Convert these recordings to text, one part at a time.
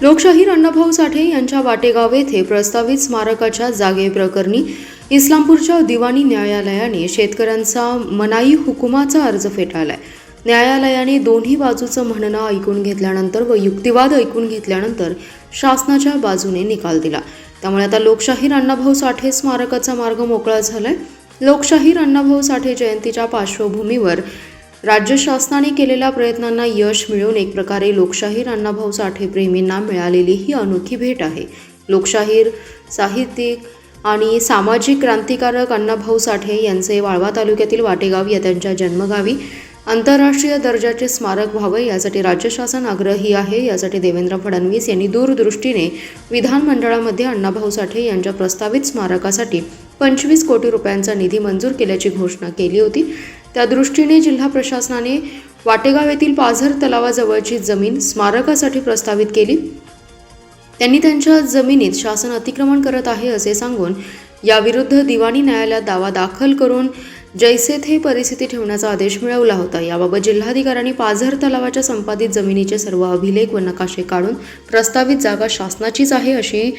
लोकशाहीर अण्णाभाऊ साठे यांच्या वाटेगाव येथे प्रस्तावित स्मारकाच्या जागेप्रकरणी इस्लामपूरच्या दिवाणी न्यायालयाने शेतकऱ्यांचा मनाई हुकुमाचा अर्ज फेटाळलाय. न्यायालयाने दोन्ही बाजूचं म्हणणं ऐकून घेतल्यानंतर व युक्तिवाद ऐकून घेतल्यानंतर शासनाच्या बाजूने निकाल दिला. त्यामुळे आता लोकशाहीर अण्णाभाऊ साठे स्मारकाचा मार्ग मोकळा झालाय. लोकशाहीर अण्णाभाऊ साठे जयंतीच्या पार्श्वभूमीवर राज्य शासनाने केलेल्या प्रयत्नांना यश मिळून एक प्रकारे लोकशाहीर अण्णाभाऊ साठे प्रेमींना मिळालेली ही अनोखी भेट आहे. लोकशाहीर, साहित्यिक आणि सामाजिक क्रांतिकारक अण्णाभाऊ साठे यांचे वाळवा तालुक्यातील वाटेगाव या त्यांच्या जन्मगावी आंतरराष्ट्रीय दर्जाचे स्मारक व्हावे यासाठी राज्य शासन आग्रही आहे. यासाठी देवेंद्र फडणवीस यांनी दूरदृष्टीने विधानमंडळामध्ये अण्णाभाऊ साठे यांच्या प्रस्तावित स्मारकासाठी 25 कोटी रुपयांचा निधी मंजूर केल्याची घोषणा केली होती. त्या दृष्टीने जिल्हा प्रशासनाने वाटेगाव येथील पाझर तलावाजवळची जमीन स्मारकासाठी प्रस्तावित केली. त्यांनी त्यांच्या जमिनीत शासन अतिक्रमण करत आहे असे सांगून याविरुद्ध दिवाणी न्यायालयात दावा दाखल करून जैसे थे परिस्थिती ठेवण्याचा आदेश मिळवला होता. याबाबत जिल्हाधिकाऱ्यांनी पाझर तलावाच्या संपादित जमिनीचे सर्व अभिलेख व नकाशे काढून प्रस्तावित जागा शासनाचीच आहे अशी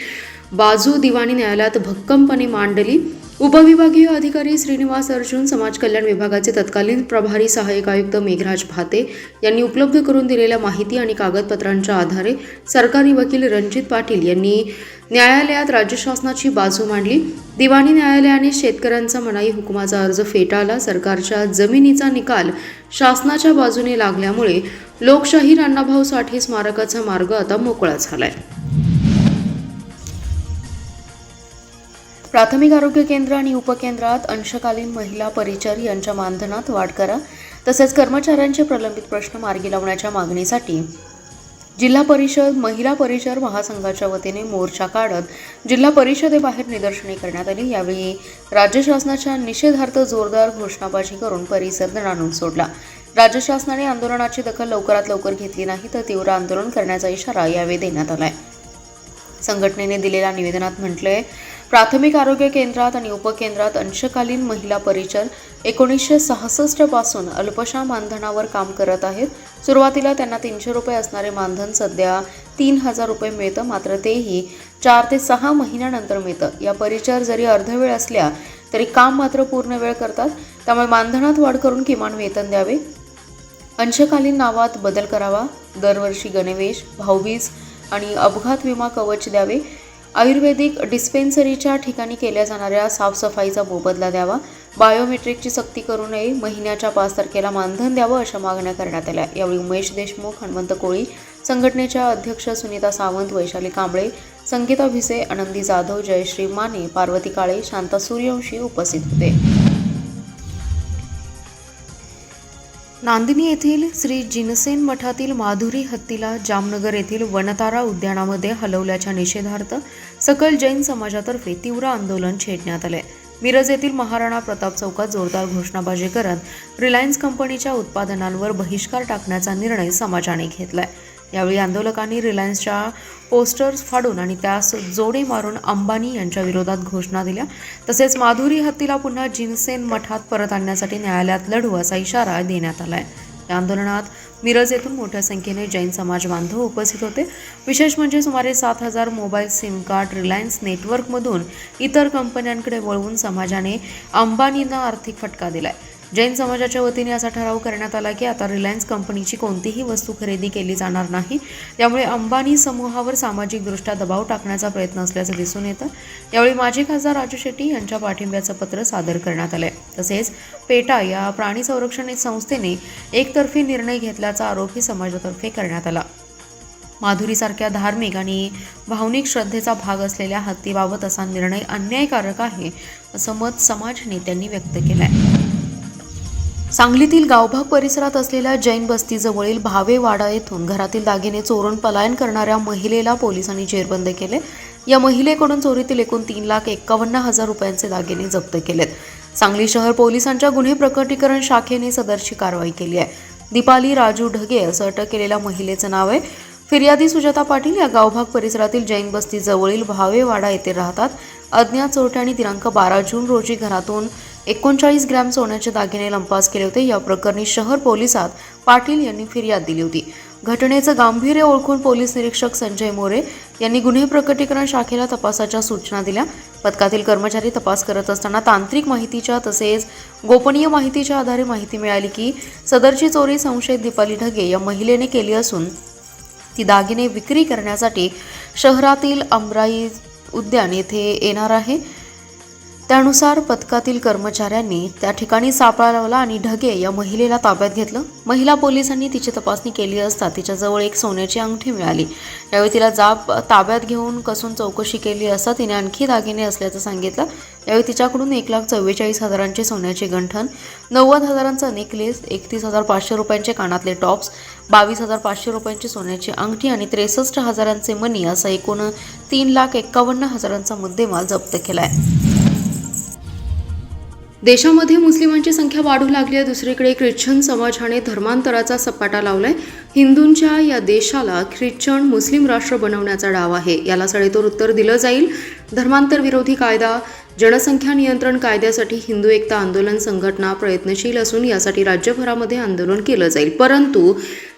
बाजू दिवाणी न्यायालयात भक्कमपणे मांडली. उपविभागीय अधिकारी श्रीनिवास अर्जुन, समाज कल्याण विभागाचे तत्कालीन प्रभारी सहाय्यक आयुक्त मेघराज भाते यांनी उपलब्ध करून दिलेल्या माहिती आणि कागदपत्रांच्या आधारे सरकारी वकील रणजित पाटील यांनी न्यायालयात राज्य शासनाची बाजू मांडली. दिवाणी न्यायालयाने शेतकऱ्यांचा मनाई हुकुमाचा अर्ज फेटाळला. सरकारच्या जमिनीचा निकाल शासनाच्या बाजूने लागल्यामुळे लोकशाहीर अण्णाभाऊ साठे स्मारकाचा मार्ग आता मोकळा झालाय. प्राथमिक आरोग्य केंद्र आणि उपकेंद्रात अंशकालीन महिला परिचर यांच्या मानधनात वाढ करा, तसेच कर्मचाऱ्यांचे प्रलंबित प्रश्न मार्गी लावण्याच्या मागणीसाठी जिल्हा परिषद महिला परिचर महासंघाच्या वतीने मोर्चा काढत जिल्हा परिषदेबाहेर निदर्शने करण्यात आली. यावेळी राज्य शासनाच्या निषेधार्थ जोरदार घोषणाबाजी करून परिसर रणून सोडला. राज्य शासनाने आंदोलनाची दखल लवकरात लवकर घेतली नाही तर तीव्र आंदोलन करण्याचा इशारा यावेळी देण्यात आलाय. संघटनेने दिलेल्या निवेदनात म्हटलंय, प्राथमिक आरोग्य केंद्रात आणि उपकेंद्रात अंशकालीन महिला परिचर 1966 पासून अल्पशा मानधनावर काम करत आहेत. सुरुवातीला त्यांना 300 रुपये असणारे मानधन सध्या 3000 रुपये मिळतं, मात्र तेही 4 ते 6 महिन्यानंतर मिळतं. या परिचर जरी अर्धवेळ असल्या तरी काम मात्र पूर्ण वेळ करतात. त्यामुळे मानधनात वाढ करून किमान वेतन द्यावे, अंशकालीन नावात बदल करावा, दरवर्षी गणवेश, भाऊबीज आणि अपघात विमा कवच द्यावे, आयुर्वेदिक डिस्पेन्सरीच्या ठिकाणी केल्या जाणाऱ्या साफसफाईचा मोबदला द्यावा, बायोमेट्रिकची सक्ती करू नये, महिन्याच्या 5 तारखेला मानधन द्यावं अशा मागण्या करण्यात आल्या. यावेळी उमेश देशमुख, हनुमंत कोळी, संघटनेच्या अध्यक्ष सुनीता सावंत, वैशाली कांबळे, संगीता भिसे, आनंदी जाधव, जयश्री माने, पार्वती काळे, शांता सूर्यवंशी उपस्थित होते. नांदिनी येथील श्री जिनसेन मठातील माधुरी हत्तीला जामनगर येथील वनतारा उद्यानामध्ये हलवल्याच्या निषेधार्थ सकल जैन समाजातर्फे तीव्र आंदोलन छेडण्यात आले. मिरज येथील महाराणा प्रताप चौकात जोरदार घोषणाबाजी करत रिलायन्स कंपनीच्या उत्पादनांवर बहिष्कार टाकण्याचा निर्णय समाजाने घेतलाय. यावेळी आंदोलकांनी रिलायन्सच्या पोस्टर्स फाडून आणि त्यास जोडे मारून अंबानी यांच्या विरोधात घोषणा दिल्या. तसेच माधुरी हत्तीला पुन्हा जिनसेन मठात परत आणण्यासाठी न्यायालयात लढू असा इशारा देण्यात आलाय. या आंदोलनात मिरज येथून मोठ्या संख्येने जैन समाज बांधव उपस्थित होते. विशेष म्हणजे सुमारे 7000 मोबाईल सिम कार्ड रिलायन्स नेटवर्कमधून इतर कंपन्यांकडे वळवून समाजाने अंबानींना आर्थिक फटका दिलाय. जैन समाजाच्या वतीने असा ठराव करण्यात आला की आता रिलायन्स कंपनीची कोणतीही वस्तू खरेदी केली जाणार नाही. त्यामुळे अंबानी समूहावर सामाजिकदृष्ट्या दबाव टाकण्याचा प्रयत्न असल्याचं दिसून येतं. यावेळी माजी खासदार राजू शेट्टी यांच्या पाठिंब्याचं पत्र सादर करण्यात आलंय. तसेच पेटा या प्राणी संरक्षण संस्थेने एकतर्फी निर्णय घेतल्याचा आरोपही समाजातर्फे करण्यात आला. माधुरीसारख्या धार्मिक आणि भावनिक श्रद्धेचा भाग असलेल्या हत्तीबाबत असा निर्णय अन्यायकारक आहे असं मत समाज नेत्यांनी व्यक्त केलंय. सांगलीतील गावभाग परिसरात असलेल्या जैन बस्तीजवळील भावेवाडा येथून घरातील दागिने चोरून पलायन करणाऱ्या महिलेला पोलिसांनी जेरबंद केले. या महिलेकडून चोरीतील एकूण 3,51,000 रुपयांचे दागिने जप्त केलेत. सांगली शहर पोलिसांच्या गुन्हे प्रकटीकरण शाखेने सदरची कारवाई केली आहे. दीपाली राजू ढगे असं अटक केलेल्या महिलेचं नाव आहे. फिर्यादी सुजाता पाटील या गावभाग परिसरातील जैन बस्तीजवळील भावेवाडा येथे राहतात. अज्ञात चोरट्यांनी दिनांक 12 जून रोजी घरातून 39 ग्रॅम सोन्याचे दागिने लंपास केले होते. या प्रकरणी शहर पोलिसात पाटील यांनी फिर्याद दिली होती. घटनेचं गांभीर्य ओळखून पोलीस निरीक्षक संजय मोरे यांनी गुन्हे प्रकटीकरण शाखेला तपासाच्या सूचना दिल्या. पथकातील कर्मचारी तपास करत असताना तांत्रिक माहितीच्या तसेच गोपनीय माहितीच्या आधारे माहिती मिळाली की सदरची चोरी संशयित दीपाली ढगे या महिलेने केली असून ती दागिने विक्री करण्यासाठी शहरातील अमराई उद्यान येथे येणार आहे. त्यानुसार पथकातील कर्मचाऱ्यांनी त्या ठिकाणी सापळा लावला आणि ढगे या महिलेला ताब्यात घेतलं. महिला पोलिसांनी तिची तपासणी केली असता तिच्याजवळ एक सोन्याची अंगठी मिळाली. यावेळी तिला ताब्यात घेऊन कसून चौकशी केली असता तिने आणखी दागिने असल्याचं सांगितलं. यावेळी तिच्याकडून 1,44,000चे सोन्याचे गंठण, 90,000चा नेकलेस, 31,500 रुपयांचे कानातले टॉप्स, 22,500 रुपयांची सोन्याची अंगठी आणि 63,000चे मनी असा एकूण 3,51,000चा मुद्देमाल जप्त केलाय. देशामध्ये मुस्लिमांची संख्या वाढू लागली आहे. दुसरीकडे ख्रिश्चन समाजाने धर्मांतराचा सपाटा लावलाय. हिंदूंच्या या देशाला ख्रिश्चन मुस्लिम राष्ट्र बनवण्याचा डाव आहे. याला सडेतोड उत्तर दिलं जाईल. धर्मांतर विरोधी कायदा, जनसंख्या नियंत्रण कायद्यासाठी हिंदू एकता आंदोलन संघटना प्रयत्नशील असून यासाठी राज्यभरामध्ये आंदोलन केलं जाईल. परंतु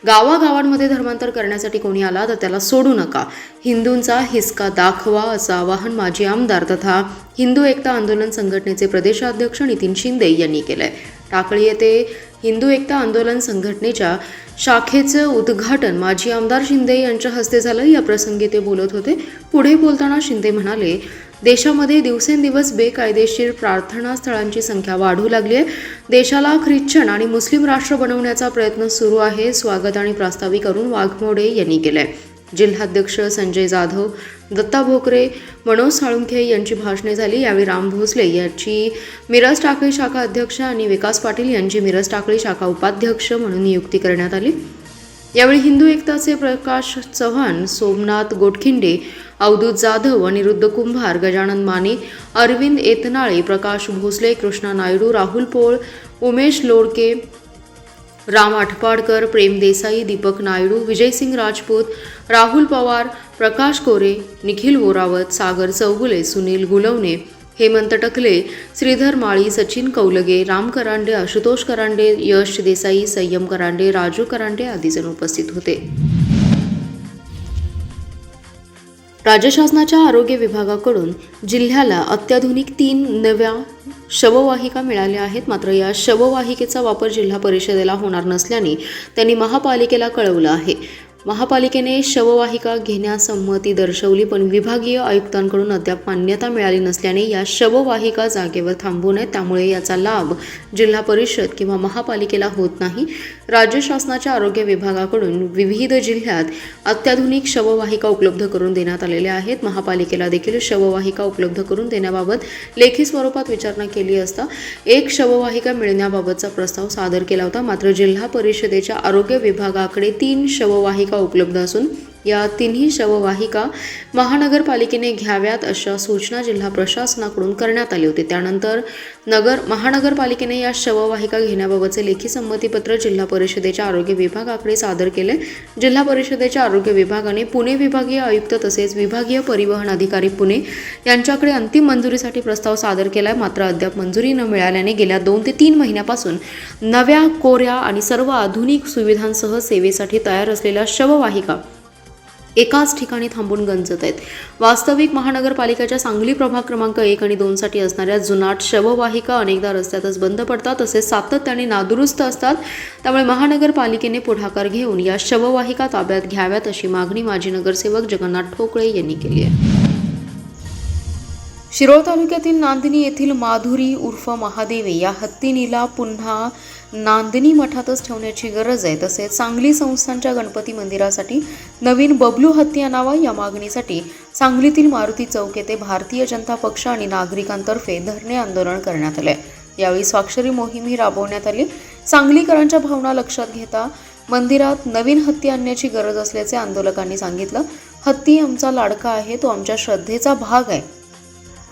गावागावांमध्ये धर्मांतर करण्यासाठी कोणी आला तर त्याला सोडू नका, हिंदूंचा हिसका दाखवा, असं आवाहन माजी आमदार तथा हिंदू एकता आंदोलन संघटनेचे प्रदेशाध्यक्ष नितीन शिंदे यांनी केलंय. टाकळी येथे हिंदू एकता आंदोलन संघटनेच्या शाखेचं उद्घाटन माजी आमदार शिंदे यांच्या हस्ते झालं. या प्रसंगी ते बोलत होते. पुढे बोलताना शिंदे म्हणाले, देशामध्ये दिवसेंदिवस बेकायदेशीर प्रार्थनास्थळांची संख्या वाढू लागली आहे. देशाला ख्रिश्चन आणि मुस्लिम राष्ट्र बनवण्याचा प्रयत्न सुरू आहे. स्वागत आणि प्रास्ताविक वाघमोडे यांनी केलंय. जिल्हाध्यक्ष संजय जाधव, दत्ता भोकरे, मनोज साळुंखे यांची भाषणे झाली. यावेळी राम भोसले यांची मिरज टाकळी शाखा अध्यक्ष आणि विकास पाटील यांची मिरज टाकळी शाखा उपाध्यक्ष म्हणून नियुक्ती करण्यात आली. यावेळी हिंदू एकताचे प्रकाश चव्हाण, सोमनाथ गोटखिंडे, अवधूत जाधव, अनिरुद्ध कुंभार, गजानन माने, अरविंद एतनाळे, प्रकाश भोसले, कृष्णा नायडू, राहुल पोळ, उमेश लोडके, राम आठपाडकर, प्रेम देसाई, दीपक नायडू, विजयसिंग राजपूत, राहुल पवार, प्रकाश कोरे, निखिल वोरावत, सागर चौगुले, सुनील गुलवणे, हेमंत टकले, श्रीधर माळी, सचिन कौलगे, राम करांडे, आशुतोष करांडे, यश देसाई, संयम करांडे, राजू करांडे आदी जण उपस्थित होते. राज्य शासनाच्या आरोग्य विभागाकडून जिल्ह्याला अत्याधुनिक 3 नव्या शववाहिका मिळाल्या आहेत. मात्र या शववाहिकेचा वापर जिल्हा परिषदेला होणार नसल्याने त्यांनी महापालिकेला कळवलं आहे. महापालिकेने शववाहिका घेण्यास संमती दर्शवली, पण विभागीय आयुक्तांकडून अद्याप मान्यता मिळाली नसल्याने या शववाहिका जागेवर थांबू नयेत. त्यामुळे याचा लाभ जिल्हा परिषद किंवा महापालिकेला होत नाही. राज्य शासनाच्या आरोग्य विभागाकडून विविध जिल्ह्यात अत्याधुनिक शववाहिका उपलब्ध करून देण्यात आलेल्या आहेत. महापालिकेला देखील शववाहिका उपलब्ध करून देण्याबाबत लेखी स्वरूपात विचारणा केली असता एक शववाहिका मिळण्याबाबतचा प्रस्ताव सादर केला होता. मात्र जिल्हा परिषदेच्या आरोग्य विभागाकडे 3 शववाहिका उपलब्ध असून या 3ही शववाहिका महानगरपालिकेने घ्याव्यात अशा सूचना जिल्हा प्रशासनाकडून करण्यात आली होती. त्यानंतर महानगरपालिकेने या शववाहिका घेण्याबाबतचे लेखी संमतीपत्र जिल्हा परिषदेच्या आरोग्य विभागाकडे सादर केले. जिल्हा परिषदेच्या आरोग्य विभागाने पुणे विभागीय आयुक्त तसेच विभागीय परिवहन अधिकारी पुणे यांच्याकडे अंतिम मंजुरीसाठी प्रस्ताव सादर केलाय. मात्र अद्याप मंजुरी न मिळाल्याने गेल्या 2 ते 3 महिन्यापासून नव्या, कोऱ्या आणि सर्व आधुनिक सुविधांसह सेवेसाठी तयार असलेल्या शववाहिका एकाच ठिकाणी थांबून गंजत आहेत. वास्तविक महानगरपालिकेच्या सांगली प्रभाग क्रमांक 1 आणि 2 साठी असणाऱ्या जुनाट शववाहिका अनेकदा रस्त्यातच बंद पडतात, तसेच सातत्याने नादुरुस्त असतात. त्यामुळे महानगरपालिकेने पुढाकार घेऊन या शववाहिका ताब्यात घ्याव्यात अशी मागणी माजी नगरसेवक जगन्नाथ ठोकळे यांनी केली आहे. शिरोळ तालुक्यातील नांदणी येथील माधुरी उर्फ महादेवी या हत्तीनीला पुन्हा नांदणी मठातच ठेवण्याची गरज आहे. तसेच सांगली संस्थानच्या गणपती मंदिरासाठी नवीन बबलू हत्ती आणावा या मागणीसाठी सांगलीतील मारुती चौक येथे भारतीय जनता पक्ष आणि नागरिकांतर्फे धरणे आंदोलन करण्यात आले. यावेळी स्वाक्षरी मोहीम ही राबवण्यात आली. सांगलीकरांच्या भावना लक्षात घेता मंदिरात नवीन हत्ती आणण्याची गरज असल्याचे आंदोलकांनी सांगितलं. हत्ती आमचा लाडका आहे, तो आमच्या श्रद्धेचा भाग आहे.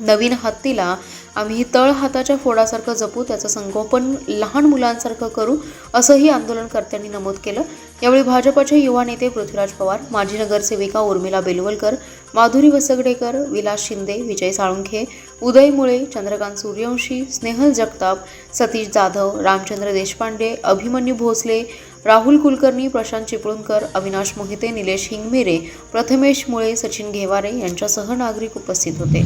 नवीन हत्तीला आम्ही तळ हाताच्या फोडासारखं जपू, त्याचं संगोपन लहान मुलांसारखं करू, असंही आंदोलनकर्त्यांनी नमूद केलं. यावेळी भाजपचे युवा नेते पृथ्वीराज पवार, माजी नगरसेविका उर्मिला बेलवलकर, माधुरी वसगडेकर, विलास शिंदे, विजय साळुंखे, उदय मुळे, चंद्रकांत सूर्यवंशी, स्नेहल जगताप, सतीश जाधव, रामचंद्र देशपांडे, अभिमन्यू भोसले, राहुल कुलकर्णी, प्रशांत चिपळूणकर, अविनाश मोहिते, निलेश हिंगमिरे, प्रथमेश मुळे, सचिन घेवारे यांच्यासह नागरिक उपस्थित होते.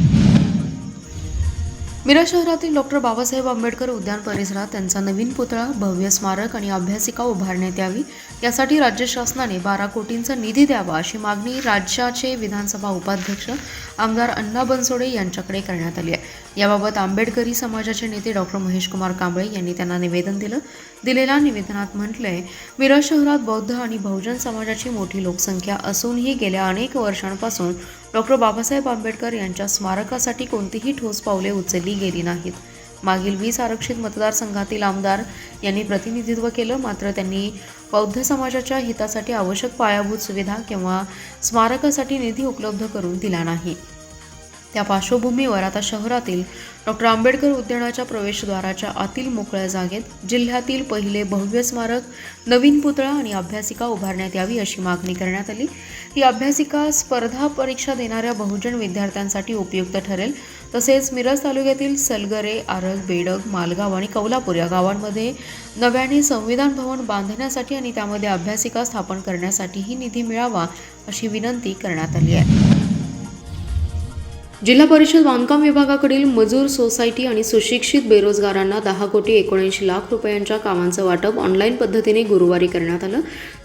मिरज शहरातील डॉक्टर बाबासाहेब आंबेडकर उद्यान परिसरात त्यांचा नवीन पुतळा, भव्य स्मारक आणि अभ्यासिका उभारण्यात यावी, यासाठी राज्य शासनाने 12 कोटींचा निधी द्यावा अशी मागणी राज्याचे विधानसभा उपाध्यक्ष आमदार अण्णा बनसोडे यांच्याकडे करण्यात आली आहे. याबाबत आंबेडकरी समाजाचे नेते डॉक्टर महेशकुमार कांबळे यांनी त्यांना निवेदन दिलं. दिलेल्या निवेदनात म्हटलंय, मिरज शहरात बौद्ध आणि बहुजन समाजाची मोठी लोकसंख्या असूनही गेल्या अनेक वर्षांपासून डॉक्टर बाबासाहेब आंबेडकर यांच्या स्मारकासाठी कोणतीही ठोस पावले उचलली गेली नाहीत. मागील 20 आरक्षित मतदारसंघातील आमदार यांनी प्रतिनिधित्व केलं, मात्र त्यांनी बौद्ध समाजाच्या हितासाठी आवश्यक पायाभूत सुविधा किंवा स्मारकासाठी निधी उपलब्ध करून दिला नाही. त्या पार्श्वभूमीवर आता शहरातील डॉक्टर आंबेडकर उद्यानाच्या प्रवेशद्वाराच्या आतील मोकळ्या जागेत जिल्ह्यातील पहिले भव्य स्मारक, नवीन पुतळा आणि अभ्यासिका उभारण्यात यावी अशी मागणी करण्यात आली. ही अभ्यासिका स्पर्धा परीक्षा देणाऱ्या बहुजन विद्यार्थ्यांसाठी उपयुक्त ठरेल. तसेच मिरज तालुक्यातील सलगरे, आरग, बेडग, मालगाव आणि कौलापूर या गावांमध्ये नव्याने संविधान भवन बांधण्यासाठी आणि त्यामध्ये अभ्यासिका स्थापन करण्यासाठीही निधी मिळावा अशी विनंती करण्यात आली आहे. जिल्हा परिषद बांधकाम विभागाकडील मजूर सोसायटी आणि सुशिक्षित बेरोजगारांना 10,79 लाख रुपयांच्या कामांचं वाटप ऑनलाईन पद्धतीने गुरुवारी करण्यात आलं.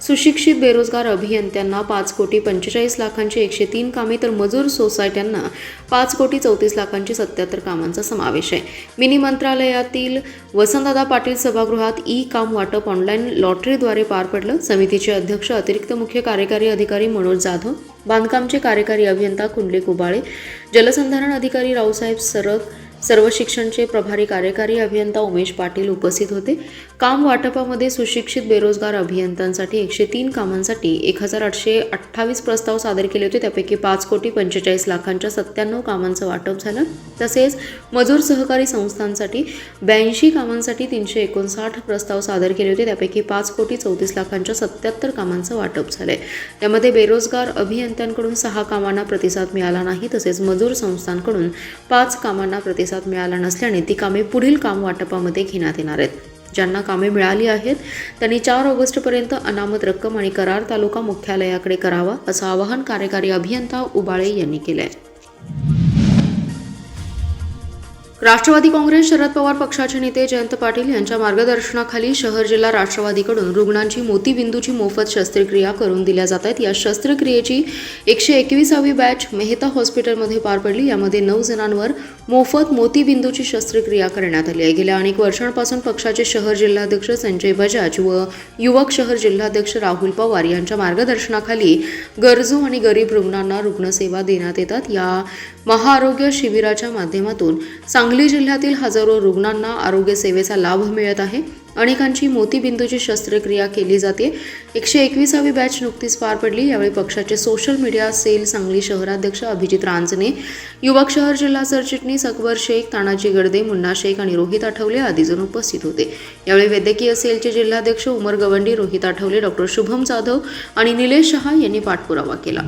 सुशिक्षित बेरोजगार अभियंत्यांना 5,45 लाखांची 103 कामे तर मजूर सोसायट्यांना 5,34 लाखांची 77 कामांचा समावेश आहे. मिनी मंत्रालयातील वसंतदादा पाटील सभागृहात काम वाटप ऑनलाईन लॉटरीद्वारे पार पडलं. समितीचे अध्यक्ष अतिरिक्त मुख्य कार्यकारी अधिकारी मनोज जाधव, बांधकामचे कार्यकारी अभियंता कुंडले कुबाळे, जलसंधारण अधिकारी रावसाहेब सरग, सर्व शिक्षणचे प्रभारी कार्यकारी अभियंता उमेश पाटील उपस्थित होते. काम वाटपामध्ये सुशिक्षित बेरोजगार अभियंत्यांसाठी 103 कामांसाठी 1,828 प्रस्ताव सादर केले होते. त्यापैकी 5,45 लाखांच्या 97 कामांचं वाटप झालं. तसेच मजूर सहकारी संस्थांसाठी 82 कामांसाठी 359 प्रस्ताव सादर केले होते. त्यापैकी 5,34 लाखांच्या 77 कामांचं वाटप झालंय. त्यामध्ये बेरोजगार अभियंत्यांकडून 6 कामांना प्रतिसाद मिळाला नाही. तसेच मजूर संस्थांकडून 5 कामांना प्रतिसाद मिळाला नसल्याने ती कामे पुढील काम वाटपामध्ये घेण्यात येणार आहेत. ज्यांना कामे मिळाली आहेत त्यांनी 4 ऑगस्टपर्यंत अनामत रक्कम आणि करार तालुका मुख्यालयाकडे करावा असं आवाहन कार्यकारी अभियंता उबाळे यांनी केलं आहे. राष्ट्रवादी काँग्रेस शरद पवार पक्षाचे नेते जयंत पाटील यांच्या मार्गदर्शनाखाली शहर जिल्हा राष्ट्रवादीकडून रुग्णांची मोतीबिंदूची मोफत शस्त्रक्रिया करून दिल्या जात आहेत. या शस्त्रक्रियेची 121वी बॅच मेहता हॉस्पिटलमध्ये पार पडली. यामध्ये 9 जणांवर मोफत मोतीबिंदूची शस्त्रक्रिया करण्यात आली आहे. गेल्या अनेक वर्षांपासून पक्षाचे शहर जिल्हाध्यक्ष संजय बजाज व युवक शहर जिल्हाध्यक्ष राहुल पवार यांच्या मार्गदर्शनाखाली गरजू आणि गरीब रुग्णांना रुग्णसेवा देण्यात येतात. या महाआरोग्य शिबिराच्या माध्यमातून सांगली जिल्ह्यातील हजारो रुग्णांना आरोग्य सेवेचा लाभ मिळत आहे. अनेकांची मोतीबिंदूची शस्त्रक्रिया केली जाते. 121वी बॅच नुकतीच पार पडली. यावेळी पक्षाचे सोशल मीडिया सेल सांगली शहराध्यक्ष अभिजित रांजणे, युवक शहर जिल्हा सरचिटणीस अकबर शेख, तानाजी गडदे, मुन्ना शेख आणि रोहित आठवले आदी जण उपस्थित होते. यावेळी वैद्यकीय सेलचे जिल्हाध्यक्ष उमर गवंडी, रोहित आठवले, डॉक्टर शुभम जाधव आणि निलेश शहा यांनी पाठपुरावा केला.